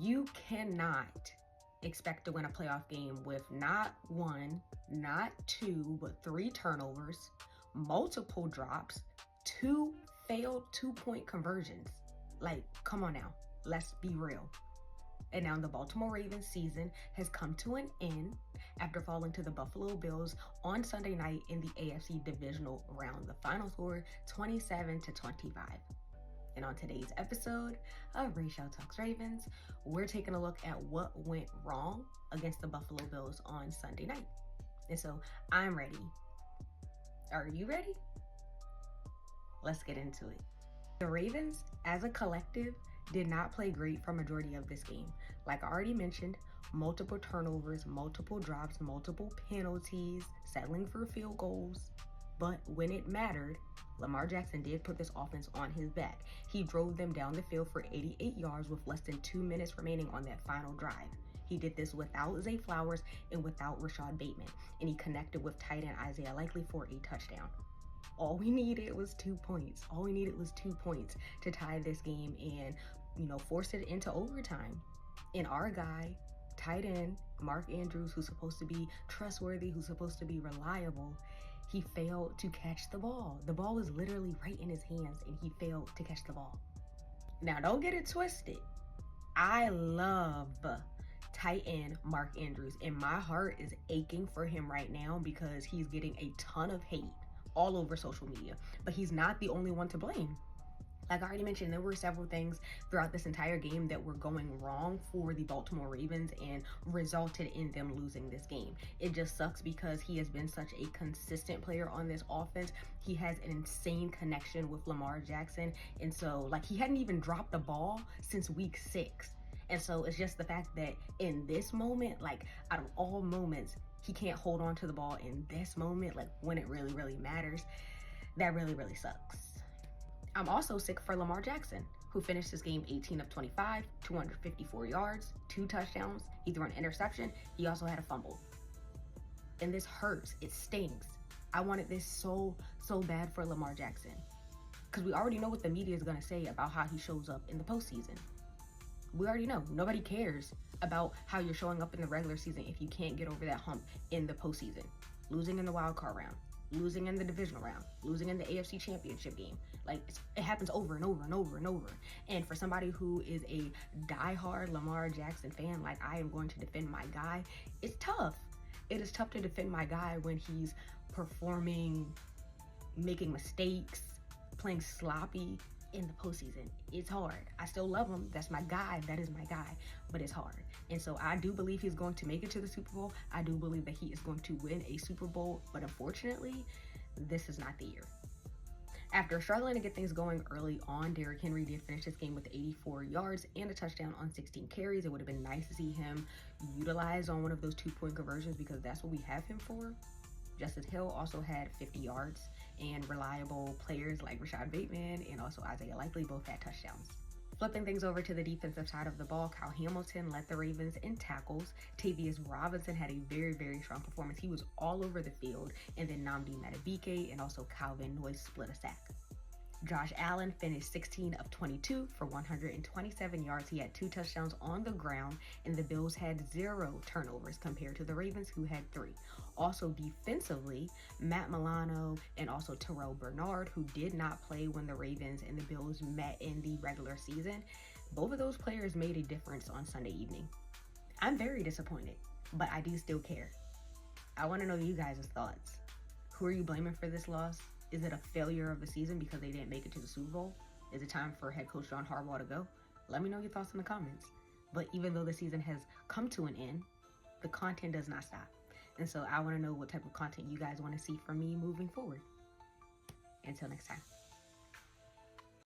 You cannot expect to win a playoff game with not one, not two, but 3 turnovers, multiple drops, 2 failed 2-point conversions. Like, come on now, let's be real. And now the Baltimore Ravens season has come to an end after falling to the Buffalo Bills on Sunday night in the AFC Divisional Round. The final score, 27-25. And on today's episode of Rachel Talks Ravens, we're taking a look at what went wrong against the Buffalo Bills on Sunday night. And so I'm ready. Are you ready? Let's get into it. The Ravens, as a collective, did not play great for majority of this game. Like I already mentioned, multiple turnovers, multiple drops, multiple penalties, settling for field goals. But when it mattered, Lamar Jackson did put this offense on his back. He drove them down the field for 88 yards with less than 2 minutes remaining on that final drive. He did this without Zay Flowers and without Rashad Bateman, and he connected with tight end Isaiah Likely for a touchdown. All we needed was 2 points. All we needed was 2 points to tie this game and, force it into overtime. And our guy, tight end Mark Andrews, who's supposed to be trustworthy, who's supposed to be reliable, he failed to catch the ball. The ball was literally right in his hands and he failed to catch the ball. Now, don't get it twisted. I love tight end Mark Andrews, and my heart is aching for him right now because he's getting a ton of hate all over social media, but he's not the only one to blame. Like I already mentioned, there were several things throughout this entire game that were going wrong for the Baltimore Ravens and resulted in them losing this game. It just sucks because he has been such a consistent player on this offense. He has an insane connection with Lamar Jackson. And so, he hadn't even dropped the ball since week 6. And so it's just the fact that in this moment, out of all moments, he can't hold on to the ball in this moment, when it really, really matters. That really, really sucks. I'm also sick for Lamar Jackson, who finished this game 18 of 25, 254 yards, 2 touchdowns. He threw an interception. He also had a fumble. And this hurts. It stings. I wanted this so bad for Lamar Jackson, because we already know what the media is going to say about how he shows up in the postseason. We already know. Nobody cares about how you're showing up in the regular season if you can't get over that hump in the postseason. Losing in the wild card round, losing in the divisional round, losing in the AFC championship game. It happens over and over and over and over. And for somebody who is a diehard Lamar Jackson fan, like I am going to defend my guy, it's tough. It is tough to defend my guy when he's performing, making mistakes, playing sloppy in the postseason. It's hard. I still love him. That's my guy. That is my guy. But it's hard. And so I do believe he's going to make it to the Super Bowl. I do believe that he is going to win a Super Bowl. But unfortunately, this is not the year. After struggling to get things going early on, Derrick Henry did finish this game with 84 yards and a touchdown on 16 carries. It would have been nice to see him utilized on one of those 2-point conversions because that's what we have him for. Justice Hill also had 50 yards, and reliable players like Rashad Bateman and also Isaiah Likely both had touchdowns. Flipping things over to the defensive side of the ball, Kyle Hamilton led the Ravens in tackles. Tavius Robinson had a very strong performance. He was all over the field. And then Nnamdi Madubuike and also Calvin Noyes split a sack. Josh Allen finished 16 of 22 for 127 yards. He had 2 touchdowns on the ground, and the Bills had 0 turnovers compared to the Ravens, who had 3. Also defensively, Matt Milano and also Terrell Bernard, who did not play when the Ravens and the Bills met in the regular season, both of those players made a difference on Sunday evening. I'm very disappointed, but I do still care. I want to know you guys' thoughts. Who are you blaming for this loss? Is it a failure of the season because they didn't make it to the Super Bowl? Is it time for head coach John Harbaugh to go? Let me know your thoughts in the comments. But even though the season has come to an end, the content does not stop. And so I want to know what type of content you guys want to see from me moving forward. Until next time.